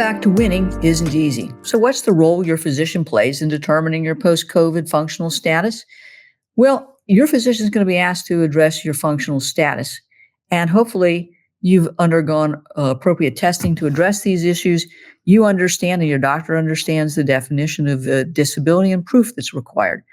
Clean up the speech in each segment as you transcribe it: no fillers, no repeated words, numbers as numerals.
back to winning isn't easy. So what's the role your physician plays in determining your post-COVID functional status? Well, your physician is going to be asked to address your functional status. And hopefully you've undergone appropriate testing to address these issues. You understand and your doctor understands the definition of disability and proof that's required.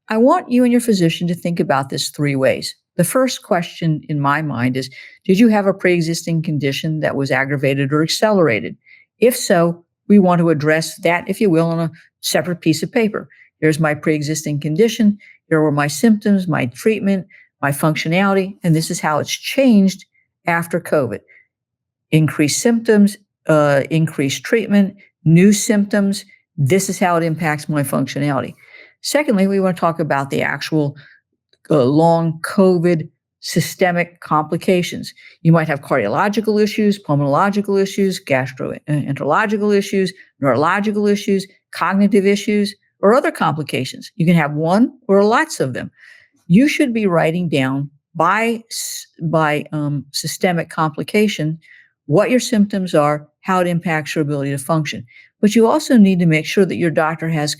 I want you and your physician to think about this three ways. The first question in my mind is, did you have a pre-existing condition that was aggravated or accelerated? If so, we want to address that, if you will, on a separate piece of paper. Here's my pre-existing condition. Here were my symptoms, my treatment, my functionality, and this is how it's changed after COVID. Increased symptoms, increased treatment, new symptoms. This is how it impacts my functionality. Secondly, we want to talk about the actual long COVID systemic complications. You might have cardiological issues, pulmonological issues, gastroenterological issues, neurological issues, cognitive issues, or other complications. You can have one or lots of them. You should be writing down by systemic complication what your symptoms are, how it impacts your ability to function. But you also need to make sure that your doctor has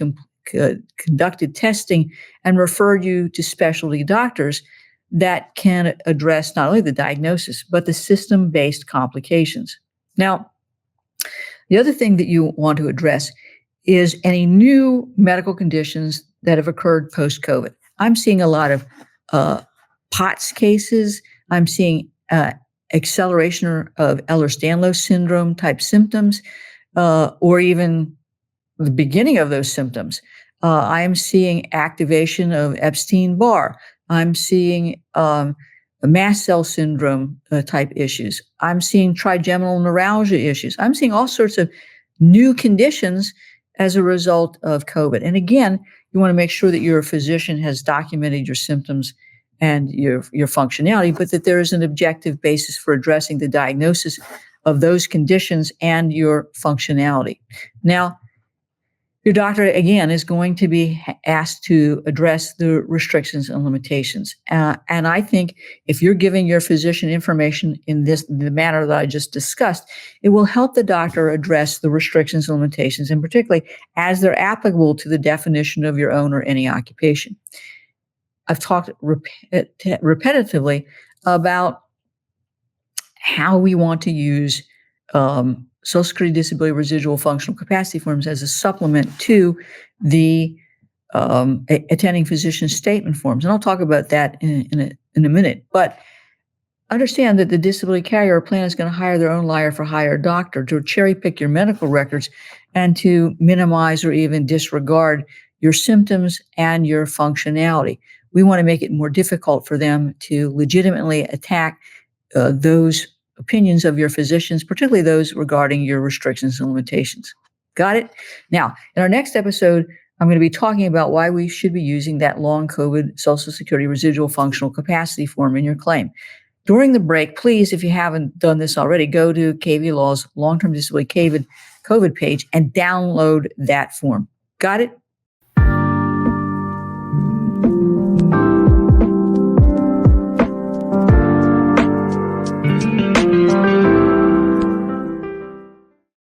conducted testing and referred you to specialty doctors that can address not only the diagnosis, but the system-based complications. Now, the other thing that you want to address is any new medical conditions that have occurred post-COVID. I'm seeing a lot of POTS cases. I'm seeing acceleration of Ehlers-Danlos syndrome type symptoms, or even the beginning of those symptoms. I am seeing activation of Epstein-Barr. I'm seeing mast cell syndrome type issues. I'm seeing trigeminal neuralgia issues. I'm seeing all sorts of new conditions as a result of COVID. And again, you want to make sure that your physician has documented your symptoms and your functionality, but that there is an objective basis for addressing the diagnosis of those conditions and your functionality. Now, your doctor, again, is going to be asked to address the restrictions and limitations. And I think if you're giving your physician information in the manner that I just discussed, it will help the doctor address the restrictions and limitations, and particularly as they're applicable to the definition of your own or any occupation. I've talked repetitively about how we want to use Social Security Disability Residual Functional Capacity forms as a supplement to the attending physician statement forms. And I'll talk about that in a minute. But understand that the disability carrier plan is going to hire their own liar for hire doctor to cherry pick your medical records and to minimize or even disregard your symptoms and your functionality. We want to make it more difficult for them to legitimately attack those opinions of your physicians, particularly those regarding your restrictions and limitations. Got it? Now, in our next episode, I'm going to be talking about why we should be using that long COVID Social Security Residual Functional Capacity form in your claim. During the break, please, if you haven't done this already, go to Cavey Law's Long-Term Disability COVID page and download that form. Got it?